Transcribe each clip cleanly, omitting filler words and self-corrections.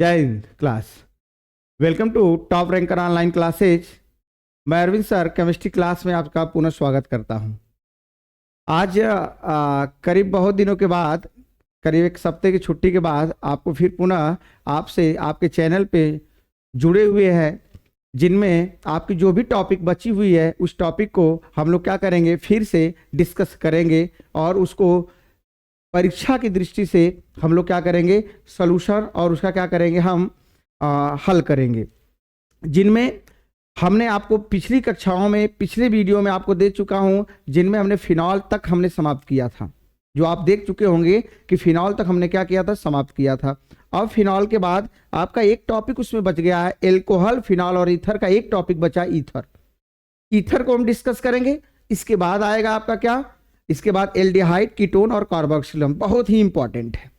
जय Hind class. Welcome to top ranker online classes. मैं Arvind sir chemistry class में आपका पुनः स्वागत करता हूं। आज करीब बहुत दिनों के बाद, करीब एक हफ्ते की छुट्टी के बाद आपको फिर पुनः आपसे आपके चैनल पे जुड़े हुए हैं, जिनमें आपकी जो भी टॉपिक बची हुई है उस टॉपिक को हम लोग क्या करेंगे, फिर से डिस्कस करेंगे और उसको परीक्षा की दृष्टि से हम लोग क्या करेंगे, सॉल्यूशन और उसका क्या करेंगे, हम हल करेंगे। जिनमें हमने आपको पिछली कक्षाओं में, पिछले वीडियो में आपको दे चुका हूं, जिनमें हमने फिनॉल तक हमने समाप्त किया था। जो आप देख चुके होंगे कि फिनॉल तक हमने क्या किया था, समाप्त किया था। अब फिनॉल के बाद आपका एक टॉपिक उसमें बच गया है, एल्कोहल, फिनॉल और ईथर का एक टॉपिक बचा, ईथर। ईथर को हम डिस्कस करेंगे। इसके बाद आएगा आपका क्या, इसके बाद एल्डिहाइड, कीटोन और कार्बोक्सिलम। बहुत ही इंपॉर्टेंट है,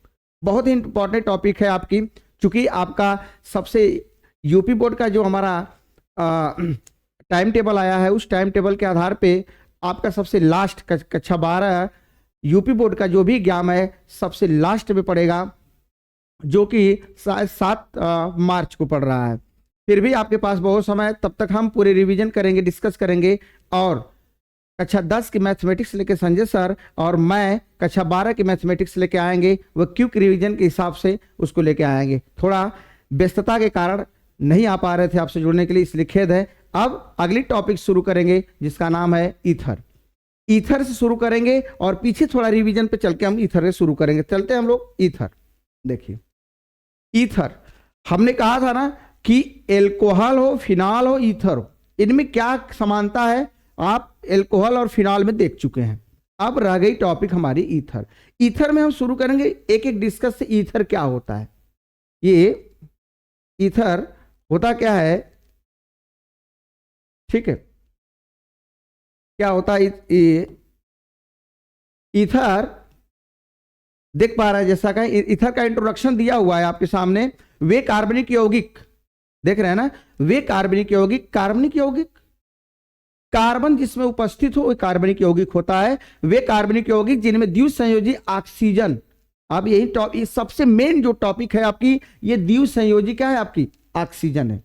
बहुत ही इंपॉर्टेंट टॉपिक है आपकी, चूंकि आपका सबसे यूपी बोर्ड का जो हमारा टाइम टेबल आया है, उस टाइम टेबल के आधार पे आपका सबसे लास्ट कक्षा 12 यूपी बोर्ड का जो भी एग्जाम है सबसे लास्ट में पड़ेगा, जो कि 7 मार्च को पड़ रहा है। फिर भी आपके पास बहुत समय है, तब तक हम पूरे रिवीजन करेंगे, डिस्कस करेंगे। और कक्षा 10 की मैथमेटिक्स लेके संजय सर और मैं कक्षा 12 की मैथमेटिक्स लेके आएंगे, वो क्विक रिवीजन के हिसाब से उसको लेके आएंगे। थोड़ा व्यस्तता के कारण नहीं आ पा रहे थे आपसे जुड़ने के लिए, इसलिए खेद है। अब अगली टॉपिक शुरू करेंगे जिसका नाम है ईथर। ईथर से शुरू करेंगे और पीछे थोड़ा रिवीजन पे चल के हम ईथर से शुरू करेंगे। चलते हैं हम लोग ईथर। देखिए, ईथर हमने कहा था ना कि एल्कोहल हो, फिनॉल हो, ईथर हो, इनमें क्या समानता है आप एल्कोहल और फिनॉल में देख चुके हैं। अब रह गई टॉपिक हमारी ईथर। ईथर में हम शुरू करेंगे एक एक डिस्कस से। ईथर क्या होता है, ये ईथर होता क्या है, ठीक है, क्या होता है ईथर देख पा रहा है, जैसा का ईथर का इंट्रोडक्शन दिया हुआ है आपके सामने। वे कार्बनिक यौगिक, देख रहे हैं ना, वे कार्बनिक यौगिक, कार्बनिक यौगिक, कार्बन जिसमें उपस्थित हो वह कार्बनिक यौगिक होता है। वे कार्बनिक यौगिक जिनमें द्विसंयोजी ऑक्सीजन, अब यही टॉपिक सबसे मेन जो टॉपिक है आपकी, ये द्विसंयोजी क्या है आपकी, ऑक्सीजन है।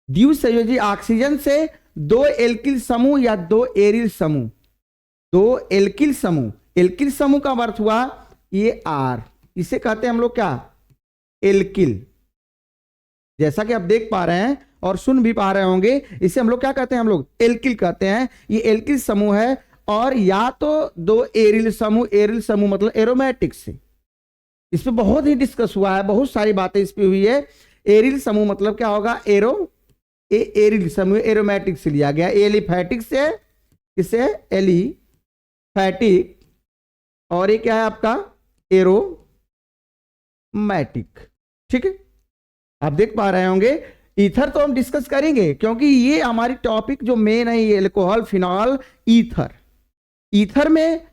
द्विसंयोजी ऑक्सीजन से 2 एल्किल समूह या 2 एरिल समूह, 2 एल्किल समूह, एल्किल समूह का अर्थ हुआ ये आर, इसे कहते हैं हम लोग क्या, एल्किल। जैसा कि आप देख पा रहे हैं और सुन भी पा रहे होंगे, इसे हम लोग क्या कहते हैं, हम लोग एल्किल कहते हैं। ये एल्किल समूह है। और या तो 2 एरिल समूह, एरिल समूह मतलब एरोमेटिक से, इस पे बहुत ही डिस्कस हुआ है, बहुत सारी बातें इस पे हुई है। एरिल समूह मतलब क्या होगा, एरिल समूह एरोमेटिक से लिया गया, एलिफैटिक से, इसे एलिफैटिक, और ये क्या है आपका एरोमैटिक, ठीक है। आप देख पा रहे होंगे। ईथर तो हम डिस्कस करेंगे क्योंकि ये हमारी टॉपिक जो मेन है, ये एल्कोहल, फिनॉल, ईथर। ईथर में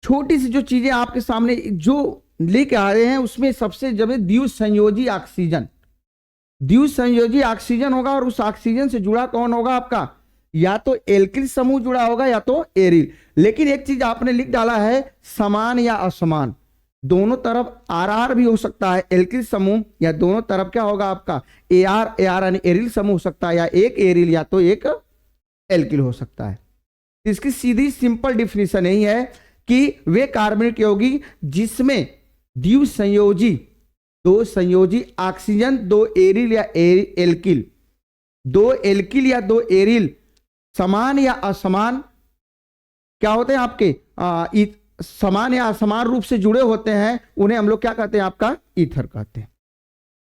छोटी सी जो चीजें आपके सामने जो लेके आ रहे हैं, उसमें सबसे जब द्विसंयोजी ऑक्सीजन, द्विसंयोजी ऑक्सीजन होगा और उस ऑक्सीजन से जुड़ा कौन होगा आपका, या तो एल्किल समूह जुड़ा होगा या तो एरिल। लेकिन एक चीज आपने लिख डाला है, समान या असमान, दोनों तरफ आर भी हो सकता है एल्किल समूह, या दोनों तरफ क्या होगा आपका एआर यानी एरिल समूह हो सकता है, या एक एरिल या तो एक एल्किल हो सकता है। इसकी सीधी सिंपल डिफिनीशन यही है कि वे कार्बनिक यौगिक जिसमें द्विसंयोजी, 2 संयोजी ऑक्सीजन, 2 एरिल या एल्किल, 2 एल्किल या 2 एरिल समान या असमान क्या होते हैं आपके, समान या असमान रूप से जुड़े होते हैं, उन्हें हम लोग क्या कहते हैं, आपका ईथर कहते हैं।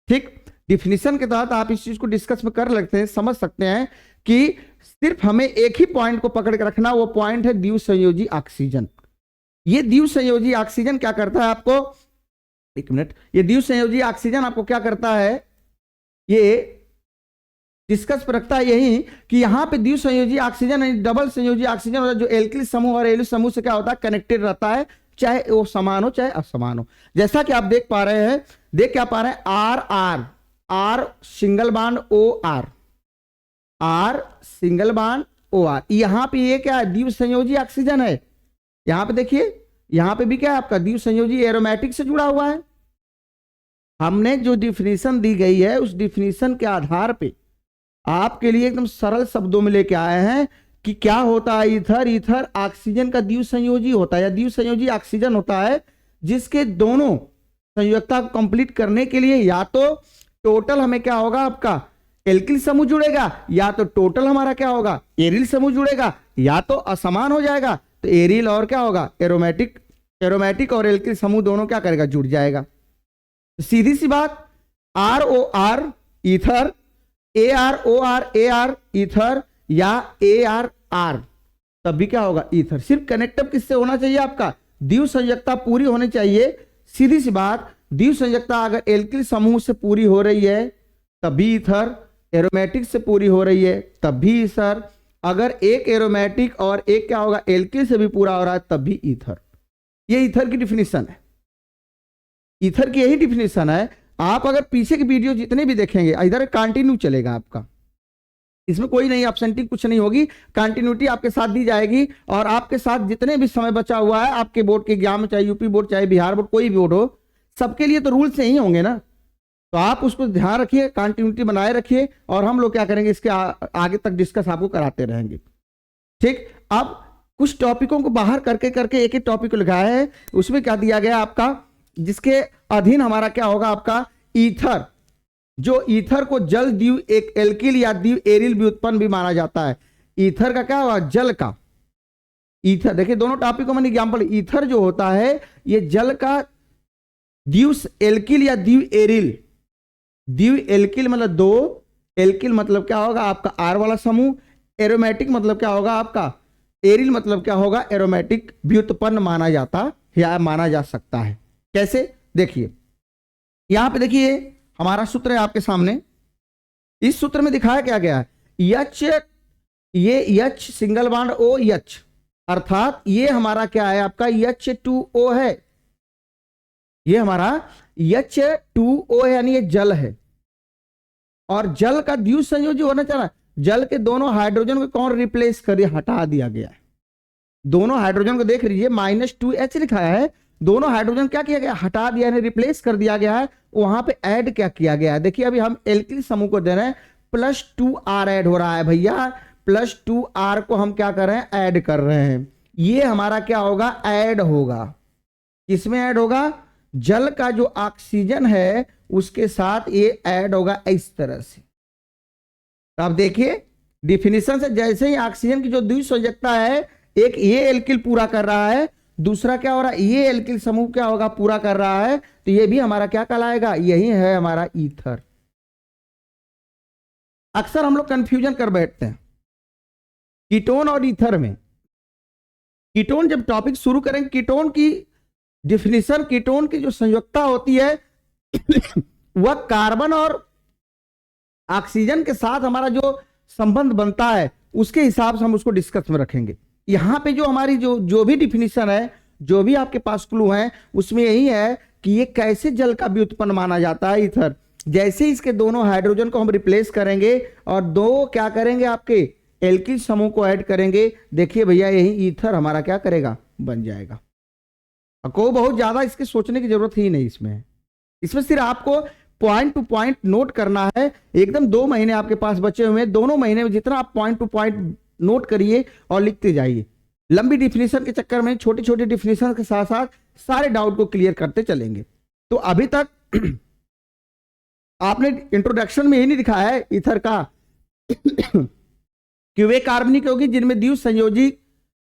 ठीक, डिफिनीशन के तहत आप इस चीज को डिस्कस में कर लगते हैं, समझ सकते हैं कि सिर्फ हमें एक ही पॉइंट को पकड़ के रखना, वो पॉइंट है द्विसंयोजी ऑक्सीजन। ये द्विसंयोजी ऑक्सीजन क्या करता है आपको, एक मिनट, ये द्विसंयोजी ऑक्सीजन आपको क्या करता है, ये डिस्कस पर रखता है यही कि यहां पे द्विसंयोजी ऑक्सीजन यानी डबल संयोजी ऑक्सीजन होता है, जो एल्किल समूह और एरिल समूह से क्या होता है, कनेक्टेड रहता है, चाहे वो समान हो चाहे असमान हो। जैसा कि आप देख पा रहे हैं, देख क्या पा रहे हैं, R R R single bond O R, R single bond O R. यहां पे ये क्या है, द्विसंयोजी ऑक्सीजन है। यहां पे देखिए, यहां पे भी क्या है आपका द्विसंयोजी एरोमेटिक से जुड़ा हुआ है। हमने जो डिफिनीशन दी गई है उस डिफिनीशन के आधार पे आपके लिए एकदम सरल शब्दों में लेके आए हैं कि क्या होता है ईथर। ईथर ऑक्सीजन का द्विसंयोजी होता है या द्विसंयोजी ऑक्सीजन होता है, जिसके दोनों संयोजकता को कंप्लीट करने के लिए या तो टोटल हमें क्या होगा, आपका एल्किल समूह जुड़ेगा, या तो टोटल हमारा क्या होगा, एरिल समूह जुड़ेगा, या तो असमान हो जाएगा तो एरिल और क्या होगा, एरोमेटिक। एरोमेटिक और एल्किल समूह दोनों क्या करेगा, जुड़ जाएगा। सीधी सी बात, R O R ether, A R O R A R ether, या ए आर आर, तब भी क्या होगा, ईथर। सिर्फ कनेक्टिव किससे होना चाहिए, आपका द्विसंयोजकता पूरी होनी चाहिए। सीधी सी बात, द्विसंयोजकता अगर एल्किल समूह से पूरी हो रही है तब भी ईथर, एरोमेटिक से पूरी हो रही है तब भी ईथर, अगर एक एरोमेटिक और एक क्या होगा, एल्किल से भी पूरा हो रहा है तब भी ईथर। ये ईथर की डिफिनीशन है, ईथर की यही डिफिनीशन है। आप अगर पीछे की वीडियो जितने भी देखेंगे इधर कंटिन्यू चलेगा आपका, इसमें कोई नहीं एब्सेंटिंग कुछ नहीं होगी, कंटिन्यूटी आपके साथ दी जाएगी। और आपके साथ जितने भी समय बचा हुआ है आपके बोर्ड के एग्जाम में, चाहे यूपी बोर्ड चाहे बिहार बोर्ड कोई भी बोर्ड हो, सबके लिए तो रूल्स यही होंगे ना, तो आप उसको ध्यान रखिए, कंटिन्यूटी बनाए रखिए और हम लोग क्या करेंगे इसके आगे तक डिस्कस आपको कराते रहेंगे। ठीक, अब कुछ टॉपिकों को बाहर करके करके एक एक टॉपिक को लिखाया है, उसमें क्या दिया गया आपका, जिसके अधीन हमारा क्या होगा, आपका ईथर। जो ईथर को जल द्वीव एक एल्किल या द्वीव एरिल व्युत्पन्न भी माना जाता है। ईथर का क्या होगा, जल का। ईथर देखिए दोनों टॉपिक को मैंने एग्जांपल, ईथर जो होता है ये जल का द्वीव एल्किल या द्वीव एरिल। द्वीव एल्किल मतलब दो, एल्किल मतलब क्या होगा आपका आर वाला समूह, एरोमेटिक मतलब क्या होगा आपका, एरिल मतलब क्या होगा, एरोमेटिक व्युत्पन्न माना जाता या माना जा सकता है। कैसे, देखिए यहां पे देखिए हमारा सूत्र है आपके सामने। इस सूत्र में दिखाया क्या गया है, यच, ये यच सिंगल बॉन्ड ओ यच, अर्थात ये हमारा क्या है आपका H2O है, ये हमारा H2O है, यानी ये जल है। और जल का द्वितीय संयोजी होना चाहिए, जल के दोनों हाइड्रोजन को कौन रिप्लेस कर हटा दिया गया है, दोनों हाइड्रोजन को देख लीजिए -2H लिखाया है, दोनों हाइड्रोजन क्या किया गया, हटा दिया है, रिप्लेस कर दिया गया है। वहां पे ऐड क्या किया गया है, देखिए अभी हम एल्किल समूह को दे रहे हैं, +2R ऐड हो रहा है भैया, +2R को हम क्या कर रहे हैं, ऐड कर रहे हैं। ये हमारा क्या होगा, ऐड होगा, किसमें ऐड होगा, जल का जो ऑक्सीजन है उसके साथ ये ऐड होगा इस तरह से। तो आप देखिए डिफिनीशन से, जैसे ही ऑक्सीजन की जो द्विसंयोजकता है, एक ये एल्किल पूरा कर रहा है, दूसरा क्या हो रहा है, ये एल्किल समूह क्या होगा, पूरा कर रहा है, तो ये भी हमारा क्या कहलाएगा, यही है हमारा ईथर। अक्सर हम लोग कंफ्यूजन कर बैठते हैं कीटोन और ईथर में। कीटोन जब टॉपिक शुरू करेंगे, कीटोन की डिफिनीशन, कीटोन की जो संयोजकता होती है वह कार्बन और ऑक्सीजन के साथ हमारा जो संबंध बनता है उसके हिसाब से हम उसको डिस्कस में रखेंगे। यहां पे जो हमारी जो भी डिफिनीशन है, जो भी आपके पास क्लू है, उसमें यही है कि ये कैसे जल का व्युत्पन्न माना जाता है, ईथर। जैसे इसके दोनों हाइड्रोजन को हम रिप्लेस करेंगे और दो क्या करेंगे, आपके एल्किल समूह को ऐड करेंगे, देखिए भैया यही ईथर हमारा क्या करेगा, बन जाएगा। को बहुत ज्यादा इसके सोचने की जरूरत ही नहीं, इसमें सिर्फ आपको पॉइंट टू पॉइंट नोट करना है। एकदम 2 महीने आपके पास बचे हुए हैं, दोनों महीने में जितना आप पॉइंट टू पॉइंट नोट करिए और लिखते जाइए। लंबी डिफिनीशन के चक्कर में छोटी छोटी डिफिनीशन के साथ साथ सारे डाउट को क्लियर करते चलेंगे। तो अभी तक आपने इंट्रोडक्शन में यही नहीं दिखाया है ईथर का कि वे कार्बनिक होगी जिनमें द्वितीय संयोजी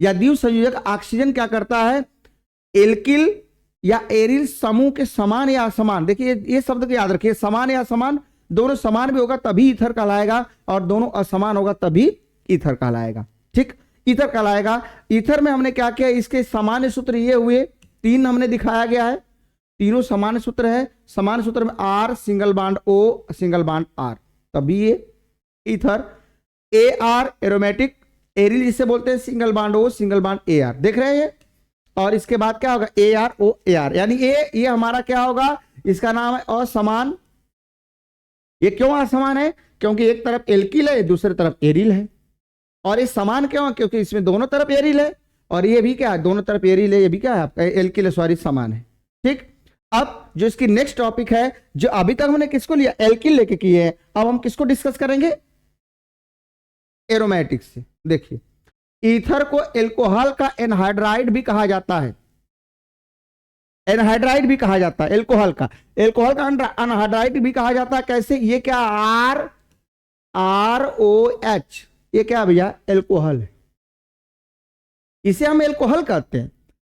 या द्वितीय संयोजक ऑक्सीजन क्या करता है, एल्किल या एरिल समूह के समान या असमान। देखिए ये शब्द को याद रखिए, समान या असमान, दोनों समान भी होगा तभी ईथर कहलाएगा और दोनों असमान होगा तभी ईथर कहलाएगा। ठीक, ईथर कहलाएगा। ईथर में हमने क्या किया, इसके सामान्य सूत्र ये हुए, 3 हमने दिखाया गया है, तीनों सामान्य सूत्र है। सामान्य सूत्र में R single bond O single bond R, तभी ये ईथर। AR एरोमेटिक, एरिल जिसे बोलते हैं single bond O single bond AR, देख रहे हैं। और इसके बाद क्या होगा, AROAR, यानी ये हमारा क्या होगा, इसका नाम है असमान। ये क्यों असमान है, क्योंकि एक तरफ एल्किल है दूसरी तरफ एरिल है। और ये समान क्यों, क्योंकि इसमें दोनों तरफ एरिल है और ये भी क्या है, दोनों तरफ एरिल है, ये भी क्या है आपका एल्किल है, सॉरी समान है। ठीक, अब जो इसकी नेक्स्ट टॉपिक है, जो अभी तक हमने किसको लिया, एल्किल लेके किए हैं, अब हम किसको डिस्कस करेंगे, एरोमेटिक से। देखिए, ईथर को एल्कोहल का एनहाइड्राइड भी कहा जाता है, एनहाइड्राइड भी कहा जाता है एल्कोहल का एनहाइड्राइड भी कहा जाता है। कैसे, ये क्या, ROH, ये क्या भैया, एल्कोहल है, इसे हम एल्कोहल कहते हैं।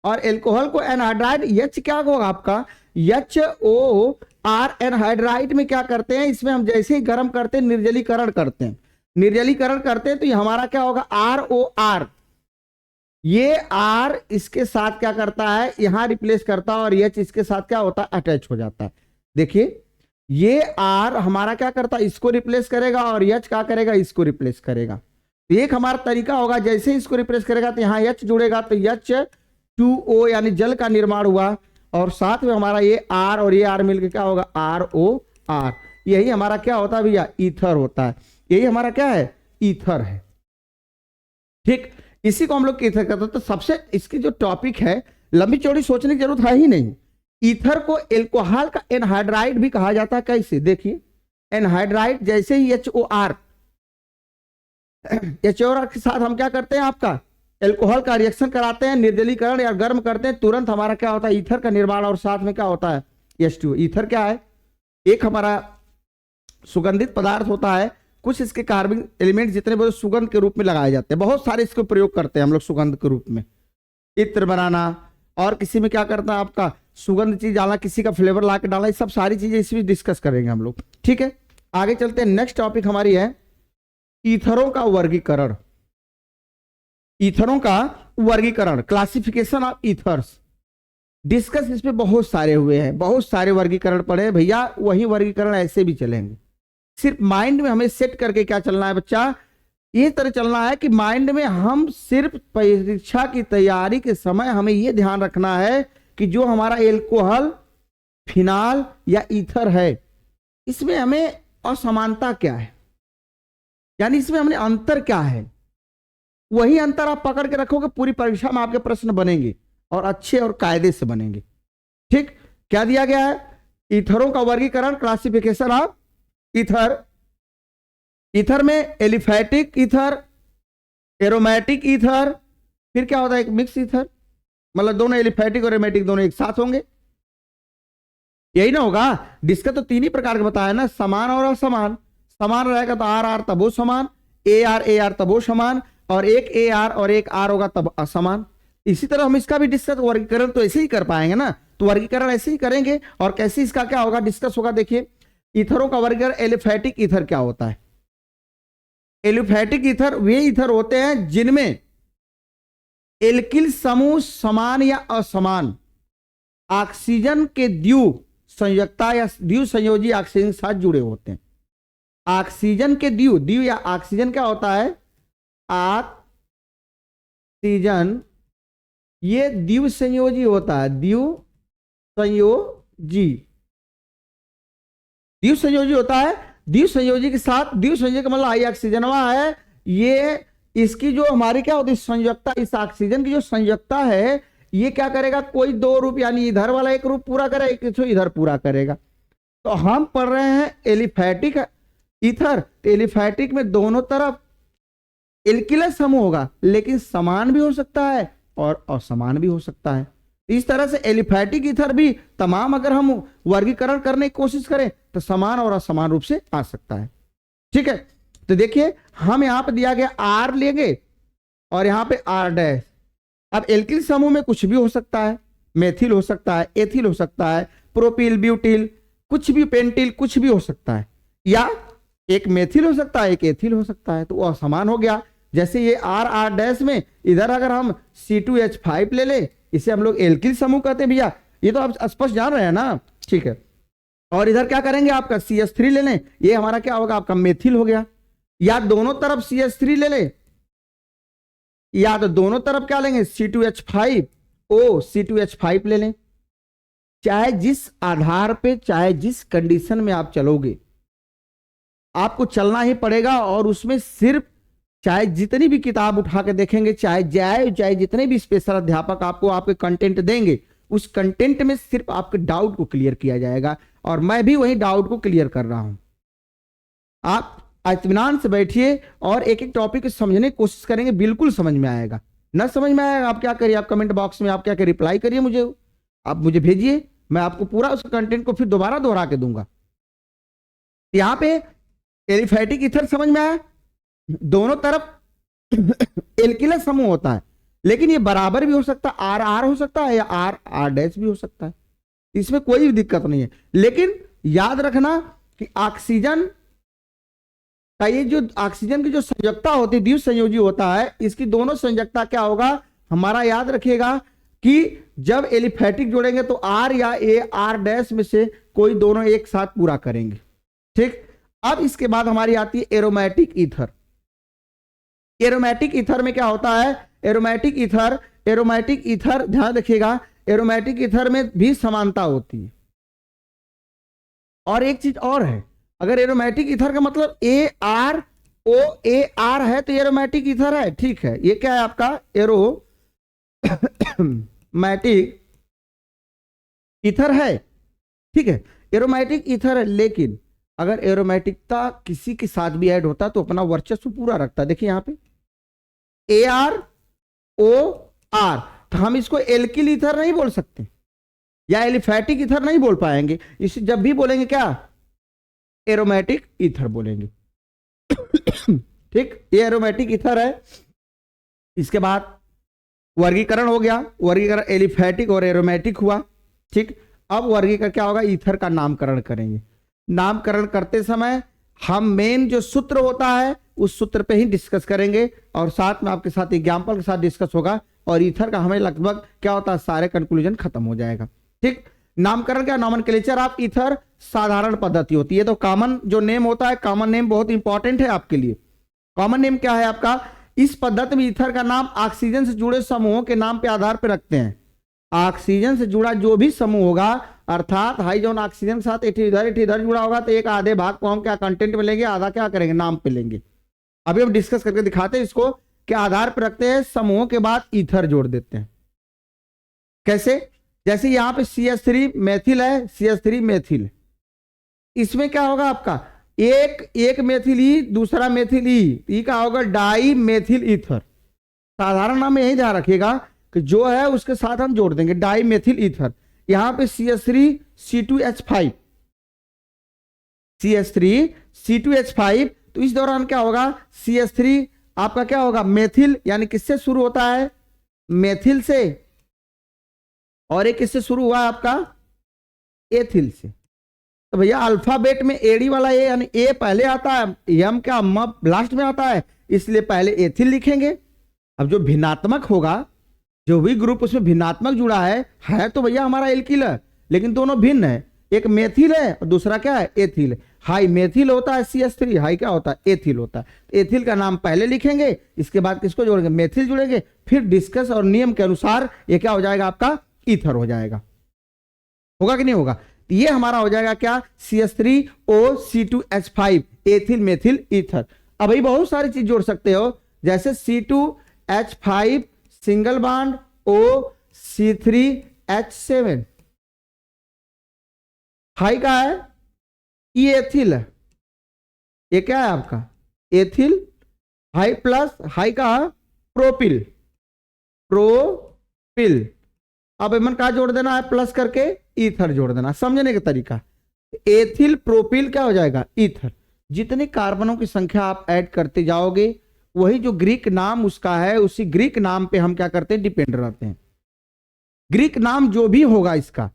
और एल्कोहल को एनहाइड्राइड, H क्या होगा आपका, HOR, एनहाइड्राइड में क्या करते हैं, इसमें हम जैसे ही गर्म करते हैं निर्जलीकरण करते हैं, निर्जलीकरण करते हैं तो ये हमारा क्या होगा, ROR, ये R इसके साथ क्या करता है, यहां रिप्लेस करता है, और H इसके साथ क्या होता है, अटैच हो जाता है। देखिए, ये R हमारा क्या करता है, इसको रिप्लेस करेगा, और H क्या करेगा, इसको रिप्लेस करेगा। एक हमारा तरीका होगा, जैसे इसको रिप्लेस करेगा तो यहां H जुड़ेगा, तो H2O यानी जल का निर्माण हुआ, और साथ में हमारा ये R और ये R मिलकर क्या होगा, ROR। यही हमारा क्या होता है भैया, ईथर होता है। यही हमारा क्या है, ईथर है। ठीक, इसी को हम लोग ईथर कहते हैं। तो सबसे इसकी जो टॉपिक है, लंबी चौड़ी सोचने की जरूरत है ही नहीं। ईथर को एल्कोहल का एनहाइड्राइड भी कहा जाता है। कैसे, देखिए, एनहाइड्राइड जैसे ही HOR के साथ हम क्या करते हैं, आपका एल्कोहल का रिएक्शन कराते हैं, निर्जलीकरण या गर्म करते हैं, तुरंत हमारा क्या होता है, ईथर का निर्माण, और साथ में क्या होता है, H2O। ईथर क्या है, एक हमारा सुगंधित पदार्थ होता है। कुछ इसके कार्बनिक एलिमेंट जितने बहुत सुगंध के रूप में लगाए जाते हैं, बहुत सारे इसको प्रयोग करते हैं हम लोग सुगंध के रूप में, इत्र बनाना, और किसी में क्या करता है आपका सुगंध चीज डालना, किसी का फ्लेवर ला के डालना, ये सब सारी चीजें इसमें डिस्कस करेंगे हम लोग। ठीक है, आगे चलते हैं। नेक्स्ट टॉपिक हमारी है ईथरों का वर्गीकरण। ईथरों का वर्गीकरण, क्लासिफिकेशन ऑफ ईथर्स। डिस्कस इसमें बहुत सारे हुए हैं, बहुत सारे वर्गीकरण पड़े हैं भैया, वही वर्गीकरण ऐसे भी चलेंगे। सिर्फ माइंड में हमें सेट करके क्या चलना है बच्चा, ये तरह चलना है कि माइंड में हम सिर्फ परीक्षा की तैयारी के समय हमें ये ध्यान रखना है कि जो हमारा एल्कोहल, फिनाल या ईथर है, इसमें हमें असमानता क्या है, यानी इसमें हमने अंतर क्या है, वही अंतर आप पकड़ के रखोगे, पूरी परीक्षा में आपके प्रश्न बनेंगे और अच्छे और कायदे से बनेंगे। ठीक, क्या दिया गया है, ईथरों का वर्गीकरण, क्लासिफिकेशन ऑफ ईथर। ईथर में एलिफैटिक ईथर, एरोमेटिक ईथर, फिर क्या होता है, एक मिक्स ईथर, मतलब दोनों एलिफैटिक और एरोमेटिक दोनों एक साथ होंगे, यही ना होगा। डिस्कस तो तीन ही प्रकार के बताया ना, समान और असमान। समान रहेगा तो RR तब वो समान, AR तब वो समान, और एक AR और एक R होगा तब असमान। इसी तरह हम इसका भी डिस्कस, वर्गीकरण तो ऐसे ही कर पाएंगे ना, तो वर्गीकरण ऐसे ही करेंगे। और कैसे इसका क्या होगा, डिस्कस होगा। देखिए, ईथरों का वर्गीकरण, एलिफैटिक ईथर क्या होता है। एलिफैटिक ईथर वे ईथर होते हैं जिनमें एल्किल समूह समान या असमान ऑक्सीजन के द्विव संयुक्ता या द्विव संयोजी ऑक्सीजन के साथ जुड़े होते हैं। ऑक्सीजन के द्विव या ऑक्सीजन क्या होता है, ऑक्सीजन, ये द्विव संयोजी होता है, द्विव संयोजी होता है। द्विव संयोजी के साथ, द्विव संयोजी का मतलब आई ऑक्सीजनवा है, ये इसकी जो हमारी क्या होती है संयुक्ता, इस ऑक्सीजन की जो संयुक्ता है, ये क्या करेगा, कोई दो रूप, यानी इधर वाला एक रूप पूरा करेगा, एक इधर पूरा करेगा। तो हम पढ़ रहे हैं एलिफैटिक ईथर। तो एलिफैटिक में दोनों तरफ एल्किलस समूह होगा, लेकिन समान भी हो सकता है और असमान भी हो सकता है। इस तरह से एलिफैटिक ईथर भी तमाम अगर हम वर्गीकरण करने की कोशिश करें तो समान और असमान रूप से आ सकता है। ठीक है, तो देखिए, हम यहां पर दिया गया R लेंगे और यहां पे R'। अब एल्किल समूह में कुछ भी हो सकता है, मेथिल हो सकता है, एथिल हो सकता है, प्रोपिल, ब्यूटिल, कुछ भी, पेंटिल, कुछ भी हो सकता है, या एक मेथिल हो सकता है, एक एथिल हो सकता है, तो वो असमान हो गया। जैसे ये R में इधर अगर हम C2H5 ले ले, इसे हम लोग एल्किल समूह कहते हैं भैया, ये तो आप स्पष्ट जान रहे हैं ना। ठीक है, और इधर क्या करेंगे, आपका CH3 ले लें, ये हमारा क्या होगा, आपका मेथिल हो गया। या दोनों तरफ CH3 ले ले, या तो दोनों तरफ क्या लेंगे, C2H5 ले लें। चाहे जिस आधार पे, चाहे जिस कंडीशन में आप चलोगे, आपको चलना ही पड़ेगा। और उसमें सिर्फ चाहे जितनी भी किताब उठा के देखेंगे, चाहे जितने भी स्पेशल अध्यापक आपको आपके कंटेंट देंगे, उस कंटेंट में सिर्फ आपके डाउट को क्लियर किया जाएगा, और मैं भी वही डाउट को क्लियर कर रहा हूं। आप इत्मीनान से बैठिए और एक एक टॉपिक को समझने की कोशिश करेंगे, बिल्कुल समझ में आएगा। न समझ में आएगा आप क्या करिए, आप कमेंट बॉक्स में आप क्या करिए, रिप्लाई करिए मुझे, आप मुझे भेजिए, मैं आपको पूरा उस कंटेंट को फिर दोबारा दोहरा के दूंगा। यहां पे एलिफैटिक ईथर समझ में आया, दोनों तरफ एल्किलस समूह होता है, लेकिन ये बराबर भी हो सकता है, आर आर हो सकता है या आर आर डैश भी हो सकता है, इसमें कोई भी दिक्कत नहीं है। लेकिन याद रखना कि ऑक्सीजन का ये जो ऑक्सीजन की जो संयोजकता होती है, द्वितीय संयोजी होता है, इसकी दोनों संयोजकता क्या होगा हमारा, याद रखिएगा कि जब एलिफैटिक जोड़ेंगे तो आर या ए आर डैश में से कोई दोनों एक साथ पूरा करेंगे। ठीक, अब इसके बाद हमारी आती है एरोमेटिक ईथर। एरोमेटिक ईथर में क्या होता है, एरोमेटिक ईथर ध्यान रखिएगा, एरोमेटिक ईथर में भी समानता होती है। और एक चीज और है, अगर एरोमेटिक ईथर का मतलब ए आर ओ ए आर है तो एरोमेटिक ईथर है। ठीक है, ये क्या है आपका एरोमेटिक ईथर है। ठीक है, एरोमेटिक ईथर है, लेकिन अगर एरोमेटिकता किसी के साथ भी ऐड होता तो अपना वर्चस्व पूरा रखता। देखिए यहां पे ए आर ओ आर, तो हम इसको एल्किल ईथर नहीं बोल सकते या एलिफैटिक ईथर नहीं बोल पाएंगे, इसे जब भी बोलेंगे क्या, एरोमेटिक ईथर बोलेंगे। ठीक, ये एरोमेटिक ईथर है। इसके बाद वर्गीकरण हो गया, वर्गीकरण एलिफैटिक और एरोमेटिक हुआ। ठीक, अब वर्गीकरण क्या होगा, ईथर का नामकरण करेंगे। नामकरण करते समय हम मेन जो सूत्र होता है उस सूत्र पे ही डिस्कस करेंगे, और साथ में आपके साथ एग्जाम्पल के साथ डिस्कस होगा, और ईथर का हमें लगभग क्या होता है, सारे कंक्लूजन खत्म हो जाएगा। ठीक, नामकरण क्या, नॉमेनक्लेचर ऑफ ईथर साधारण पद्धति होती है। तो कॉमन जो नेम होता है, कॉमन नेम बहुत इंपॉर्टेंट है आपके लिए। कॉमन नेम क्या है आपका, इस पद्धति में ईथर का नाम ऑक्सीजन से जुड़े समूहों के नाम पे आधार पर रखते हैं। ऑक्सीजन से जुड़ा जो भी समूह होगा, अर्थात हाइड्रोजन ऑक्सीजन के साथ इधर जुड़ा होगा, तो एक आधे भाग को हम क्या कंटेंट में लेंगे, आधा क्या करेंगे, नाम पे लेंगे। अभी हम डिस्कस करके दिखाते हैं इसको, क्या आधार पर रखते हैं, समूहों के बाद ईथर जोड़ देते हैं। कैसे, जैसे यहां पे CH3 मेथिल है, CH3 मेथिल, इसमें क्या होगा आपका, एक मेथिल ई, दूसरा मेथिल ई का होगा डाई मेथिल ईथर। साधारण नाम यही ध्यान रखिएगा कि जो है उसके साथ हम जोड़ देंगे डाई मेथिल ईथर। यहां पे CH3 C2H5, CH3 C2H5, तो इस दौरान क्या होगा, CH3 आपका क्या होगा, मेथिल, यानी किससे शुरू होता है, मेथिल से, और एक किससे शुरू हुआ आपका, एथिल से। तो भैया अल्फाबेट में एडी वाला ए, यानी ए पहले आता है, एम क्या लास्ट में आता है, इसलिए पहले एथिल लिखेंगे। अब जो भिन्नात्मक होगा, जो भी ग्रुप उसमें भिन्नात्मक जुड़ा है तो भैया हमारा एल्किल है, लेकिन दोनों भिन्न है, एक मेथिल है और दूसरा क्या है, एथिल। हाई मेथिल होता है CH3, हाई क्या होता है, एथिल होता है। एथिल का नाम पहले लिखेंगे, इसके बाद किसको जोड़ेंगे, मेथिल जुड़ेंगे, फिर डिस्कस और नियम के अनुसार ये क्या हो जाएगा आपका, ईथर हो जाएगा। होगा कि नहीं होगा, ये हमारा हो जाएगा क्या, CH3O C2H5 ethyl methyl ether. अब भाई बहुत सारी चीज जोड़ सकते हो, जैसे C2H5 single bond O C3H7, high का है, ये एथिल है, ये क्या है आपका एथिल, हाई प्लस हाई का है प्रोपिल, अब एमन का जोड़ देना है, प्लस करके ईथर जोड़ देना। समझने का तरीका, एथिल प्रोपिल क्या हो जाएगा, ईथर। जितने कार्बनों की संख्या आप ऐड करते जाओगे, वही जो ग्रीक नाम उसका है, उसी ग्रीक नाम पे हम क्या करते हैं, डिपेंड रहते हैं। ग्रीक नाम जो भी होगा इसका,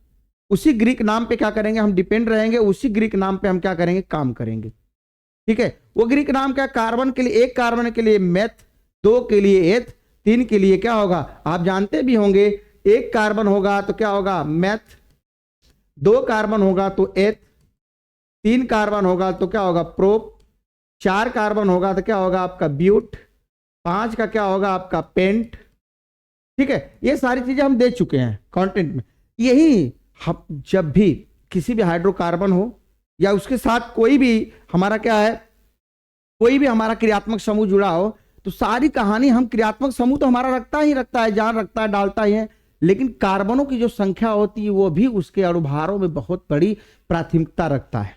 उसी ग्रीक नाम पे क्या करेंगे, हम डिपेंड रहेंगे, उसी ग्रीक नाम पे हम क्या करेंगे, काम करेंगे। ठीक है, वो ग्रीक नाम क्या, कार्बन के लिए, एक कार्बन के लिए मेथ, 2 के लिए एथ, 3 के लिए क्या होगा, आप जानते भी होंगे, एक कार्बन होगा तो क्या होगा, मेथ, 2 कार्बन होगा तो एथ, 3 कार्बन होगा तो क्या होगा, प्रोप, 4 कार्बन होगा तो क्या होगा आपका ब्यूट, 5 का क्या होगा आपका पेंट। ठीक है, ये सारी चीजें हम दे चुके हैं कंटेंट में। यही हम जब भी किसी भी हाइड्रोकार्बन हो या उसके साथ कोई भी हमारा क्या है, कोई भी हमारा क्रियात्मक समूह जुड़ा हो, तो सारी कहानी हम क्रियात्मक समूह तो हमारा रखता है, जान रखता है, डालता ही है, लेकिन कार्बनों की जो संख्या होती है वो भी उसके अणुभारों में बहुत बड़ी प्राथमिकता रखता है।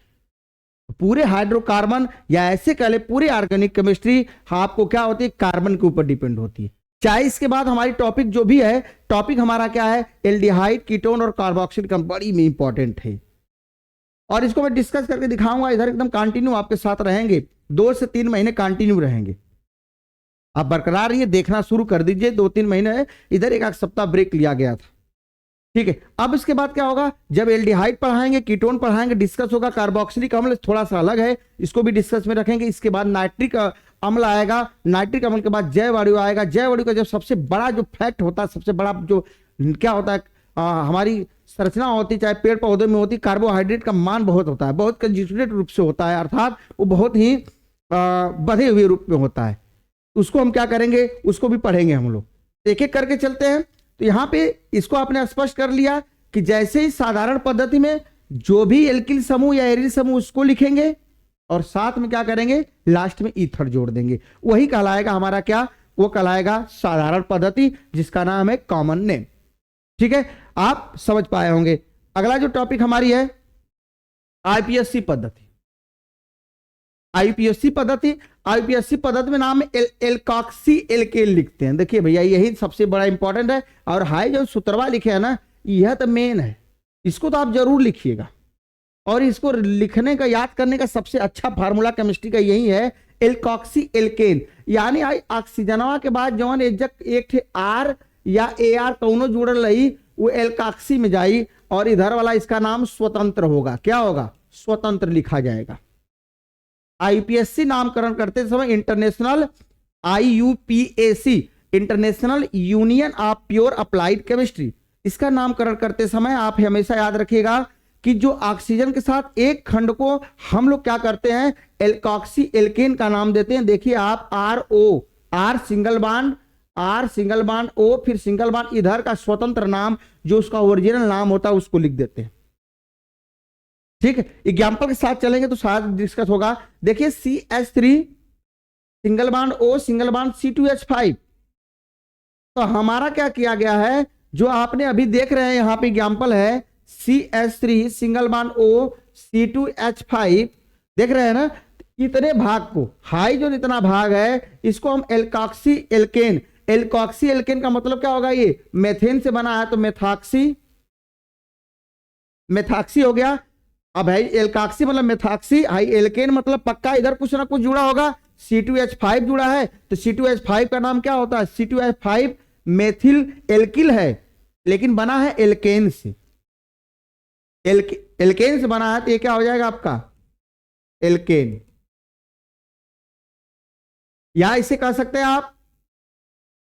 पूरे हाइड्रोकार्बन या ऐसे कह ले पूरी ऑर्गेनिक केमिस्ट्री आपको क्या होती है, कार्बन के ऊपर डिपेंड होती है। चाहे इसके बाद हमारी टॉपिक जो भी है, टॉपिक हमारा क्या है, एल्डिहाइड, कीटोन और कार्बोक्सिल कंपाउंड बड़ी में इंपॉर्टेंट है और इसको मैं डिस्कस करके दिखाऊंगा। इधर एकदम कंटिन्यू आपके साथ रहेंगे, 2 से 3 महीने कंटिन्यू रहेंगे। आप बरकरार रहिए, देखना शुरू कर दीजिए। 2-3 महीने इधर एक सप्ताह ब्रेक लिया गया था, ठीक है। अब इसके बाद क्या होगा, जब एल्डिहाइड पढ़ाएंगे, कीटोन पढ़ाएंगे, डिस्कस होगा। कार्बोक्सिलिक अम्ल थोड़ा सा अलग है, इसको भी डिस्कस में रखेंगे। इसके बाद नाइट्रिक अम्ल आएगा, नाइट्रिक अम्ल के बाद जैव वायु आएगा। जैव वायु का जब सबसे बड़ा जो फैक्ट होता है, सबसे बड़ा जो क्या होता है, हमारी संरचना होती, चाहे पेड़ पौधे में होती, कार्बोहाइड्रेट का मान बहुत होता है, बहुत कंजस्टेड रूप से होता है, अर्थात वो बहुत ही बढ़े हुए रूप में होता है। उसको हम क्या करेंगे, उसको भी पढ़ेंगे हम लोग। एक एक करके चलते हैं। तो यहाँ पे इसको आपने स्पष्ट कर लिया कि जैसे ही साधारण पद्धति में जो भी एल्किल समूह या एरिल समूह उसको लिखेंगे और साथ में क्या करेंगे, लास्ट में ईथर जोड़ देंगे, वही कहलाएगा हमारा क्या, वो कहलाएगा साधारण पद्धति, जिसका नाम है कॉमन नेम। ठीक है, आप समझ पाए होंगे। अगला जो टॉपिक हमारी है आईपीएससी पद्धति। आईपीएससी पद्धति, आईपीएससी पद्धति में नाम है एल्कॉक्सी एल्केन लिखते हैं। देखिए भैया, यही सबसे बड़ा इंपॉर्टेंट है। और हाई जो सूत्रवा लिखे है ना, यह तो मेन है, इसको तो आप जरूर लिखिएगा। और इसको लिखने का, याद करने का सबसे अच्छा फार्मूला केमिस्ट्री का यही है, एल्कॉक्सी एल्केन। यानी ऑक्सीजनवा के बाद जवन एक थे आर या ए आर कौनो जुड़ल रही, वो एल्कॉक्सी में जाई और इधर वाला इसका नाम स्वतंत्र होगा। क्या होगा, स्वतंत्र लिखा जाएगा। आईपीएससी नामकरण करते समय international IUPAC, international union of pure applied chemistry, इसका नामकरण करते समय आप हमेशा याद रखिएगा कि जो ऑक्सीजन के साथ एक खंड को हम लोग क्या करते हैं, एल्कॉक्सी एल्केन का नाम देते हैं। देखिए आप RO, R single bond O, फिर सिंगल बांड, इधर का स्वतंत्र नाम जो उसका ओरिजिनल नाम होता है उसको लिख देते हैं। ठीक है, एग्जाम्पल के साथ चलेंगे तो शायद डिस्कस होगा। देखिए CH3 single bond O single bond C2H5। तो हमारा क्या किया गया है, जो आपने अभी देख रहे हैं यहां पे एग्जाम्पल है CH3 single bond O C2H5, देख रहे हैं ना। इतने भाग को, हाई जो इतना भाग है, इसको हम एल्कॉक्सी एल्केन। एल्कॉक्सी एल्केन का मतलब क्या होगा, ये मेथेन से बना है तो मेथॉक्सी हो गया। अब है एल्कॉक्सी मतलब मेथॉक्सी, हाई एल्केन मतलब पक्का इधर कुछ ना कुछ जुड़ा होगा। C2H5 जुड़ा है तो C2H5 का नाम क्या होता है, C2H5 मेथिल एल्किल है, लेकिन बना है एल्केन से। एल्केन से बना है तो ये क्या हो जाएगा आपका, एल्केन। या इसे कह सकते हैं आप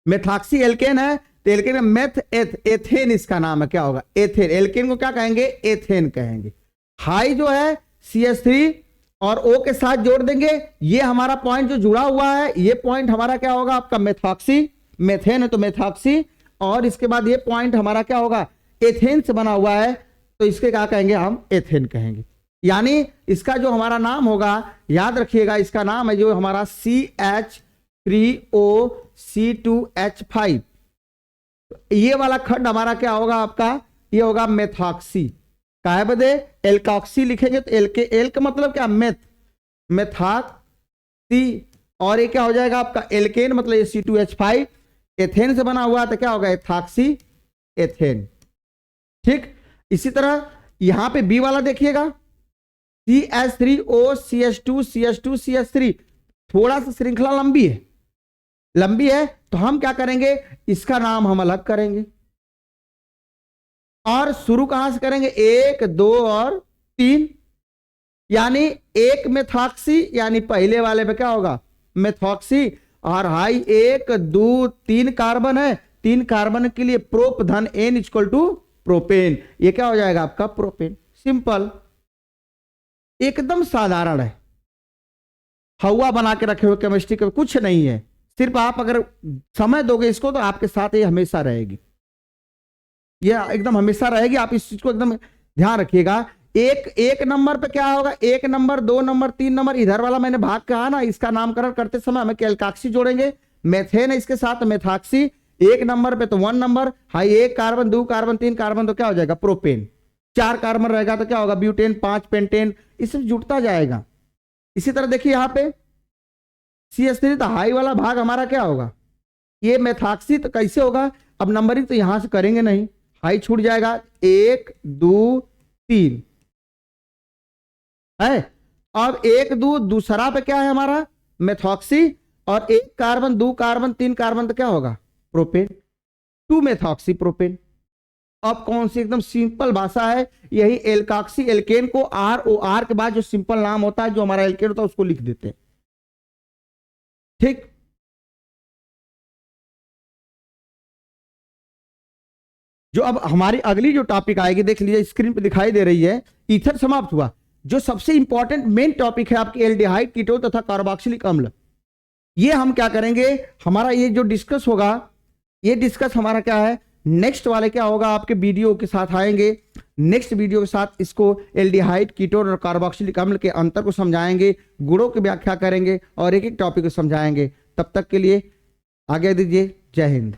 मेथॉक्सी एल्केन है तो एल्केन मेथ एथेन इसका नाम है, क्या होगा, एथेन। एल्केन को क्या कहेंगे, एथेन कहेंगे। हाई जो है CH3 और O के साथ जोड़ देंगे, ये हमारा पॉइंट जो जुड़ा हुआ है, ये पॉइंट हमारा क्या होगा आपका, मेथॉक्सी। मेथेन है तो मेथॉक्सी, और इसके बाद ये पॉइंट हमारा क्या होगा, एथेन से बना हुआ है तो इसके क्या कहेंगे, हम एथेन कहेंगे। यानी इसका जो हमारा नाम होगा, याद रखिएगा, इसका नाम है जो हमारा CH3O C2H5। ये वाला खंड हमारा क्या होगा आपका, ये होगा मेथॉक्सी। काहे बदे एल्कॉक्सी लिखेंगे तो एल का मतलब क्या, मेथॉक्सी, और ये क्या हो जाएगा आपका एल्केन, मतलब ये C2H5 एथेन से बना हुआ तो क्या होगा, एथॉक्सी एथेन। ठीक, इसी तरह यहां पे बी वाला देखिएगा, CH3O CH2 CH2 CH3, थोड़ा सा श्रृंखला लंबी है तो हम क्या करेंगे, इसका नाम हम अलग करेंगे। और शुरू कहां से करेंगे, 1 2 और 3, यानी एक मेथॉक्सी, यानी पहले वाले में क्या होगा, मेथॉक्सी। और हाई 1 2 3 कार्बन है, 3 कार्बन के लिए प्रोप धन N इक्वल टू प्रोपेन, ये क्या हो जाएगा आपका प्रोपेन। सिंपल, एकदम साधारण है, हवा बना के रखे हुए केमिस्ट्री का कुछ नहीं है। सिर्फ आप अगर समय दोगे इसको तो आपके साथ ये हमेशा रहेगी, ये एकदम हमेशा रहेगी। आप इस चीज को एकदम ध्यान रखिएगा। एक नंबर पे क्या होगा, 1 नंबर 2 नंबर 3 नंबर, इधर वाला मैंने भाग कहा ना, इसका नामकरण करते समय हमें एल्कॉक्सी जोड़ेंगे। मेथेन है इसके साथ मेथॉक्सी, एक नंबर पे तो 1 number, high 1 carbon, 2 carbon, 3 carbon तो क्या हो जाएगा प्रोपेन। 4 कार्बन रहेगा तो क्या होगा ब्यूटेन, 5 पेंटेन, इसमें जुड़ता जाएगा। इसी तरह देखिए यहाँ पे CH3 तो हाई वाला भाग हमारा क्या होगा ये मेथॉक्सी, तो कैसे होगा, अब नंबरिंग तो यहां से करेंगे नहीं, हाई छूट जाएगा, 1 2 3 है। अब 1 2 दूसरा पे क्या है हमारा मेथॉक्सी, और 1 कार्बन 2 कार्बन 3 कार्बन तो क्या होगा प्रोपेन, 2 मेथॉक्सी प्रोपेन। अब कौन सी एकदम सिंपल भाषा है, यही एल्काक्सी एल्केन को ROR के बाद जो सिंपल नाम होता है जो हमारा एल्केन होता है उसको लिख देते हैं, ठीक। जो अब हमारी अगली जो टॉपिक आएगी देख लीजिए स्क्रीन पे दिखाई दे रही है, ईथर समाप्त हुआ। जो सबसे इंपॉर्टेंट मेन टॉपिक है आपकी एल्डिहाइड, कीटोन तथा कार्बोक्सिलिक अम्ल, ये हम क्या करेंगे, हमारा ये जो डिस्कस होगा, ये डिस्कस हमारा क्या है नेक्स्ट वाले क्या होगा आपके वीडियो के साथ आएंगे। नेक्स्ट वीडियो के साथ इसको एल्डिहाइड, कीटोन और कार्बोक्सिलिक अम्ल के अंतर को समझाएंगे, गुणों की व्याख्या करेंगे और एक एक टॉपिक को समझाएंगे। तब तक के लिए आगे दीजिए, जय हिंद।